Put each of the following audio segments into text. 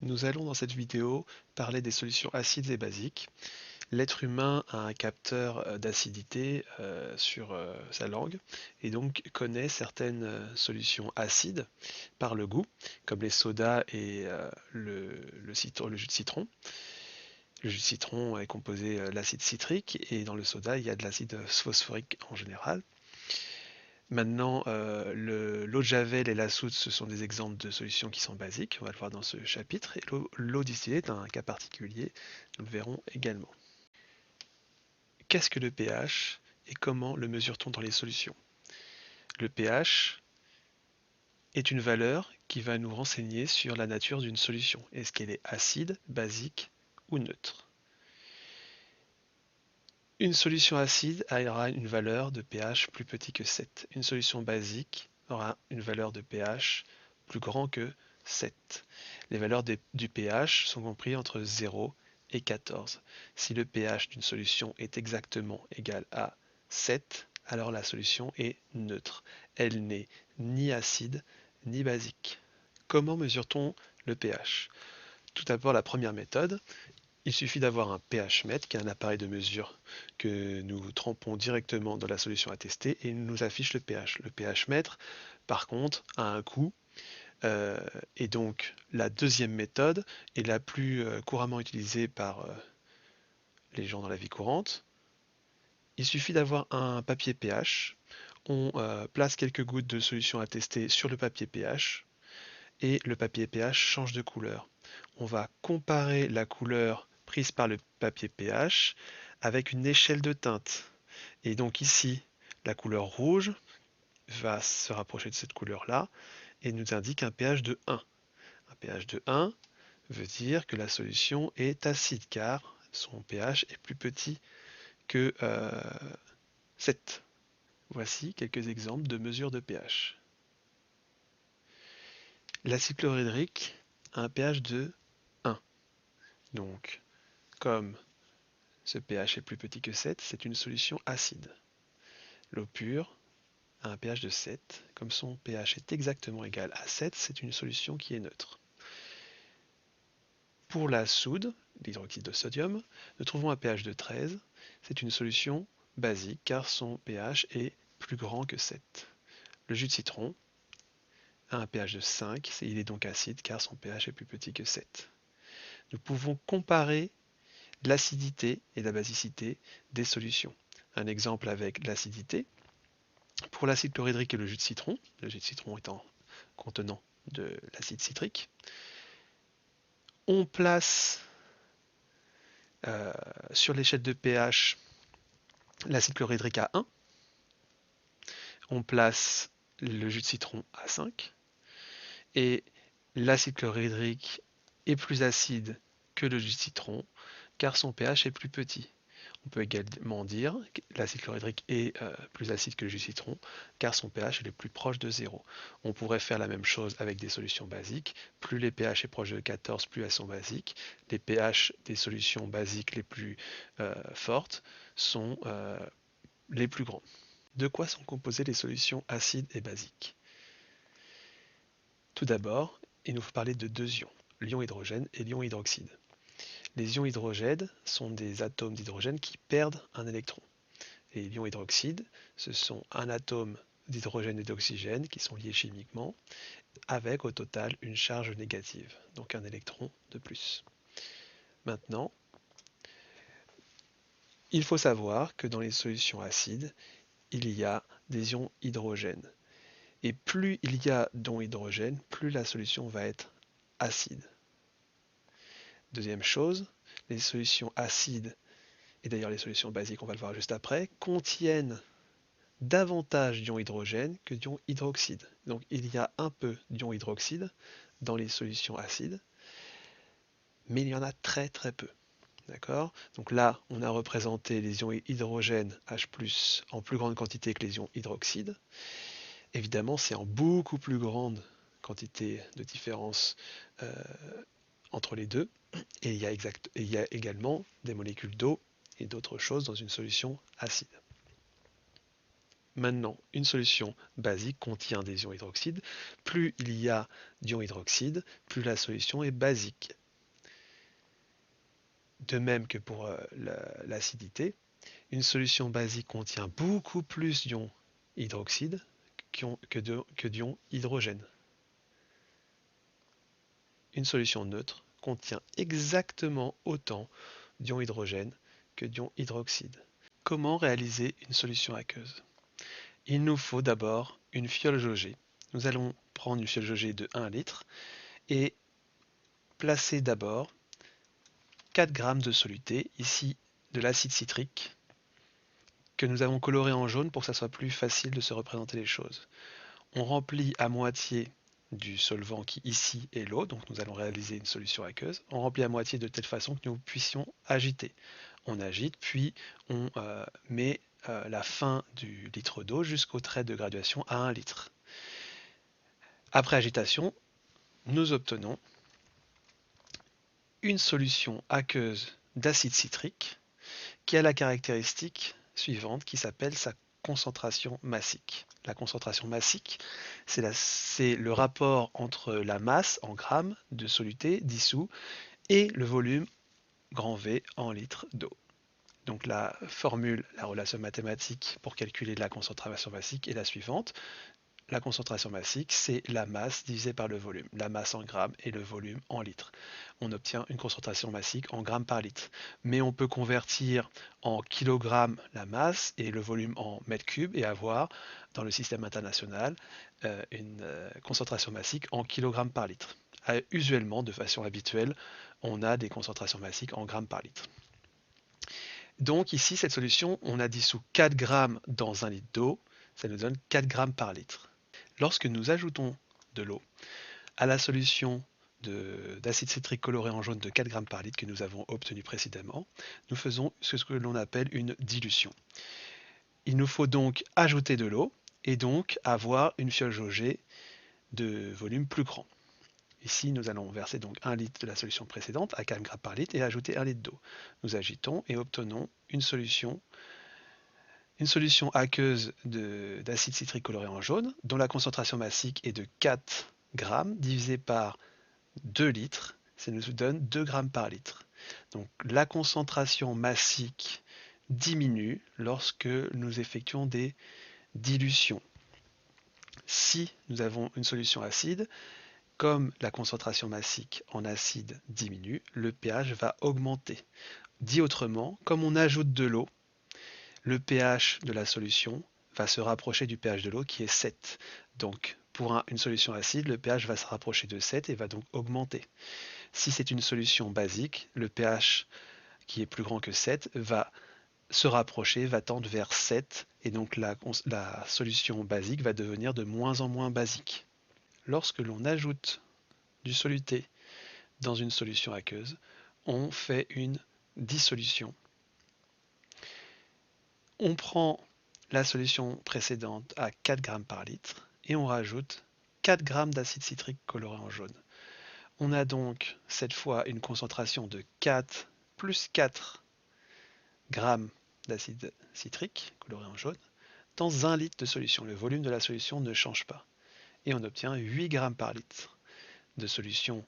Nous allons dans cette vidéo parler des solutions acides et basiques. L'être humain a un capteur d'acidité sur sa langue et donc connaît certaines solutions acides par le goût, comme les sodas et le jus de citron. Le jus de citron est composé de l'acide citrique et dans le soda il y a de l'acide phosphorique en général. Maintenant, l'eau de Javel et la soude, ce sont des exemples de solutions qui sont basiques, on va le voir dans ce chapitre, et l'eau distillée est un cas particulier, nous le verrons également. Qu'est-ce que le pH et comment le mesure-t-on dans les solutions? Le pH est une valeur qui va nous renseigner sur la nature d'une solution. Est-ce qu'elle est acide, basique ou neutre? Une solution acide aura une valeur de pH plus petit que 7. Une solution basique aura une valeur de pH plus grand que 7. Les valeurs du pH sont comprises entre 0 et 14. Si le pH d'une solution est exactement égal à 7, alors la solution est neutre. Elle n'est ni acide ni basique. Comment mesure-t-on le pH? Tout d'abord, la première méthode, il suffit d'avoir un pH mètre, qui est un appareil de mesure que nous trempons directement dans la solution à tester et il nous affiche le pH. Le pH mètre, par contre, a un coût et donc la deuxième méthode est la plus couramment utilisée par les gens dans la vie courante. Il suffit d'avoir un papier pH, on place quelques gouttes de solution à tester sur le papier pH et le papier pH change de couleur. On va comparer la couleur prise par le papier pH avec une échelle de teinte. Et donc ici, la couleur rouge va se rapprocher de cette couleur-là et nous indique un pH de 1. Un pH de 1 veut dire que la solution est acide car son pH est plus petit que 7. Voici quelques exemples de mesures de pH. L'acide chlorhydrique a un pH de 1. Donc, comme ce pH est plus petit que 7, c'est une solution acide. L'eau pure a un pH de 7. Comme son pH est exactement égal à 7, c'est une solution qui est neutre. Pour la soude, l'hydroxyde de sodium, nous trouvons un pH de 13. C'est une solution basique car son pH est plus grand que 7. Le jus de citron a un pH de 5. Il est donc acide car son pH est plus petit que 7. Nous pouvons comparer l'acidité et la basicité des solutions. Un exemple avec l'acidité. Pour l'acide chlorhydrique et le jus de citron étant contenant de l'acide citrique, on place sur l'échelle de pH l'acide chlorhydrique à 1, on place le jus de citron à 5, et l'acide chlorhydrique est plus acide que le jus de citron car son pH est plus petit. On peut également dire que l'acide chlorhydrique est plus acide que le jus de citron car son pH est le plus proche de 0. On pourrait faire la même chose avec des solutions basiques. Plus les pH est proche de 14, plus elles sont basiques. Les pH des solutions basiques les plus fortes sont les plus grands. De quoi sont composées les solutions acides et basiques? Tout d'abord, il nous faut parler de deux ions, l'ion hydrogène et l'ion hydroxyde. Les ions hydrogènes sont des atomes d'hydrogène qui perdent un électron. Et l'ion hydroxyde, ce sont un atome d'hydrogène et d'oxygène qui sont liés chimiquement, avec au total une charge négative, donc un électron de plus. Maintenant, il faut savoir que dans les solutions acides, il y a des ions hydrogène. Et plus il y a d'ions hydrogène, plus la solution va être acide. Deuxième chose, les solutions acides, et d'ailleurs les solutions basiques, on va le voir juste après, contiennent davantage d'ions hydrogène que d'ions hydroxyde. Donc il y a un peu d'ions hydroxyde dans les solutions acides, mais il y en a très très peu. D'accord? Donc là, on a représenté les ions hydrogène H+, en plus grande quantité que les ions hydroxyde. Évidemment, c'est en beaucoup plus grande quantité de différence entre les deux. Et il y a également des molécules d'eau et d'autres choses dans une solution acide. Maintenant, une solution basique contient des ions hydroxyde. Plus il y a d'ions hydroxyde, plus la solution est basique. De même que pour l'acidité, une solution basique contient beaucoup plus d'ions hydroxyde que d'ions hydrogène. Une solution neutre contient exactement autant d'ions hydrogène que d'ions hydroxyde. Comment réaliser une solution aqueuse? Il nous faut d'abord une fiole jaugée. Nous allons prendre une fiole jaugée de 1 litre et placer d'abord 4 g de soluté, ici de l'acide citrique, que nous avons coloré en jaune pour que ça soit plus facile de se représenter les choses. On remplit à moitié du solvant qui ici est l'eau, donc nous allons réaliser une solution aqueuse. On remplit à moitié de telle façon que nous puissions agiter. On agite, puis on met la fin du litre d'eau jusqu'au trait de graduation à 1 litre. Après agitation, nous obtenons une solution aqueuse d'acide citrique qui a la caractéristique suivante qui s'appelle sa concentration massique. La concentration massique, c'est le rapport entre la masse en grammes de soluté dissous et le volume grand V en litres d'eau. Donc la formule, la relation mathématique pour calculer la concentration massique est la suivante. La concentration massique, c'est la masse divisée par le volume. La masse en grammes et le volume en litres. On obtient une concentration massique en grammes par litre. Mais on peut convertir en kilogrammes la masse et le volume en mètres cubes et avoir, dans le système international, une concentration massique en kilogrammes par litre. Usuellement, de façon habituelle, on a des concentrations massiques en grammes par litre. Donc ici, cette solution, on a dissous 4 grammes dans 1 litre d'eau, ça nous donne 4 grammes par litre. Lorsque nous ajoutons de l'eau à la solution d'acide citrique coloré en jaune de 4 grammes par litre que nous avons obtenu précédemment, nous faisons ce que l'on appelle une dilution. Il nous faut donc ajouter de l'eau et donc avoir une fiole jaugée de volume plus grand. Ici, nous allons verser donc 1 litre de la solution précédente à 4 grammes par litre et ajouter 1 litre d'eau. Nous agitons et obtenons une solution aqueuse d'acide citrique coloré en jaune, dont la concentration massique est de 4 grammes divisé par 2 litres, ça nous donne 2 grammes par litre. Donc la concentration massique diminue lorsque nous effectuons des dilutions. Si nous avons une solution acide, comme la concentration massique en acide diminue, le pH va augmenter. Dit autrement, comme on ajoute de l'eau, le pH de la solution va se rapprocher du pH de l'eau qui est 7. Donc pour une solution acide, le pH va se rapprocher de 7 et va donc augmenter. Si c'est une solution basique, le pH qui est plus grand que 7 va se rapprocher, va tendre vers 7 et donc la solution basique va devenir de moins en moins basique. Lorsque l'on ajoute du soluté dans une solution aqueuse, on fait une dissolution. On prend la solution précédente à 4 grammes par litre et on rajoute 4 grammes d'acide citrique coloré en jaune. On a donc cette fois une concentration de 4 plus 4 grammes d'acide citrique coloré en jaune dans 1 litre de solution. Le volume de la solution ne change pas. Et on obtient 8 grammes par litre de solution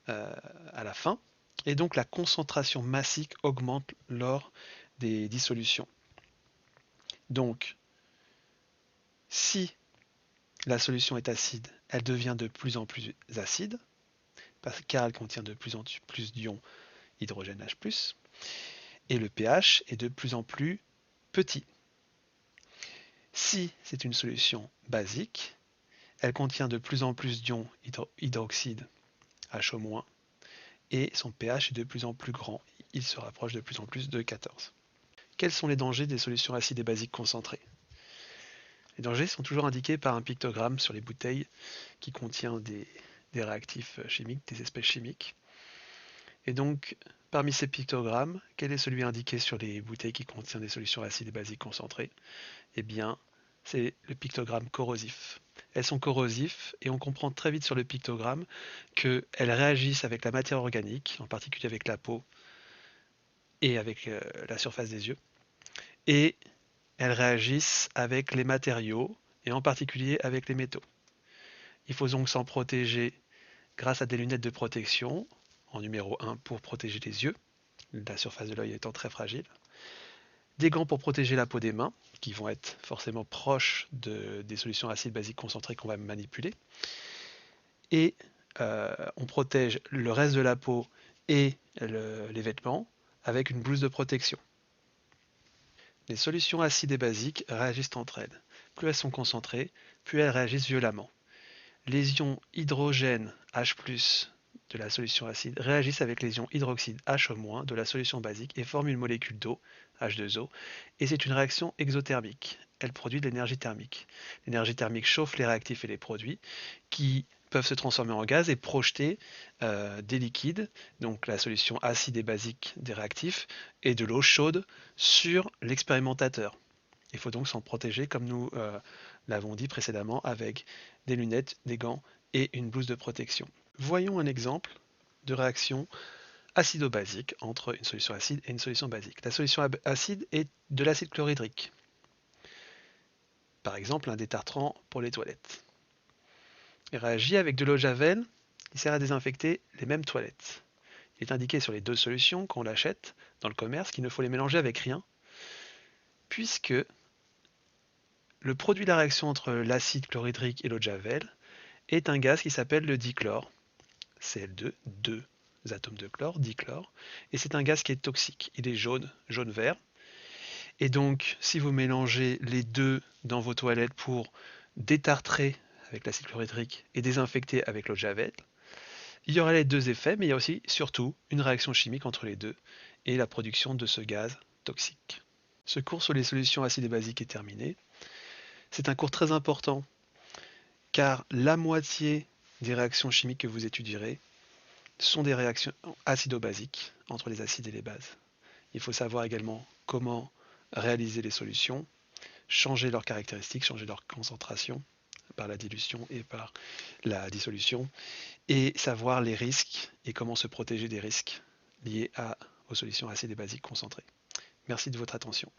à la fin. Et donc la concentration massique augmente lors des dissolutions. Donc, si la solution est acide, elle devient de plus en plus acide, car elle contient de plus en plus d'ions hydrogène H+, et le pH est de plus en plus petit. Si c'est une solution basique, elle contient de plus en plus d'ions hydroxyde HO-, et son pH est de plus en plus grand. Il se rapproche de plus en plus de 14. Quels sont les dangers des solutions acides et basiques concentrées? Les dangers sont toujours indiqués par un pictogramme sur les bouteilles qui contient des réactifs chimiques, des espèces chimiques. Et donc, parmi ces pictogrammes, quel est celui indiqué sur les bouteilles qui contiennent des solutions acides et basiques concentrées? Eh bien, c'est le pictogramme corrosif. Elles sont corrosives et on comprend très vite sur le pictogramme qu'elles réagissent avec la matière organique, en particulier avec la peau et avec la surface des yeux. Et elles réagissent avec les matériaux et en particulier avec les métaux. Il faut donc s'en protéger grâce à des lunettes de protection, en numéro 1 pour protéger les yeux, la surface de l'œil étant très fragile. Des gants pour protéger la peau des mains, qui vont être forcément proches des solutions acides basiques concentrées qu'on va manipuler. Et on protège le reste de la peau et les vêtements avec une blouse de protection. Les solutions acides et basiques réagissent entre elles. Plus elles sont concentrées, plus elles réagissent violemment. Les ions hydrogène H+ de la solution acide réagissent avec les ions hydroxyde H- de la solution basique et forment une molécule d'eau, H2O, et c'est une réaction exothermique. Elle produit de l'énergie thermique. L'énergie thermique chauffe les réactifs et les produits qui peuvent se transformer en gaz et projeter des liquides, donc la solution acide et basique des réactifs, et de l'eau chaude sur l'expérimentateur. Il faut donc s'en protéger comme nous l'avons dit précédemment avec des lunettes, des gants et une blouse de protection. Voyons un exemple de réaction acido-basique entre une solution acide et une solution basique. La solution acide est de l'acide chlorhydrique. Par exemple, un détartrant pour les toilettes. Il réagit avec de l'eau de javel qui sert à désinfecter les mêmes toilettes. Il est indiqué sur les deux solutions quand on l'achète dans le commerce qu'il ne faut les mélanger avec rien, puisque le produit de la réaction entre l'acide chlorhydrique et l'eau de javel est un gaz qui s'appelle le dichlore, Cl2, deux atomes de chlore, dichlore, et c'est un gaz qui est toxique. Il est jaune, jaune-vert. Et donc, si vous mélangez les deux dans vos toilettes pour détartrer avec l'acide chlorhydrique et désinfecter avec l'eau de javel, il y aura les deux effets, mais il y a aussi, surtout, une réaction chimique entre les deux et la production de ce gaz toxique. Ce cours sur les solutions acides et basiques est terminé. C'est un cours très important car la moitié des réactions chimiques que vous étudierez sont des réactions acido-basiques entre les acides et les bases. Il faut savoir également comment réaliser les solutions, changer leurs caractéristiques, changer leur concentration par la dilution et par la dissolution, et savoir les risques et comment se protéger des risques liés aux solutions acides et basiques concentrées. Merci de votre attention.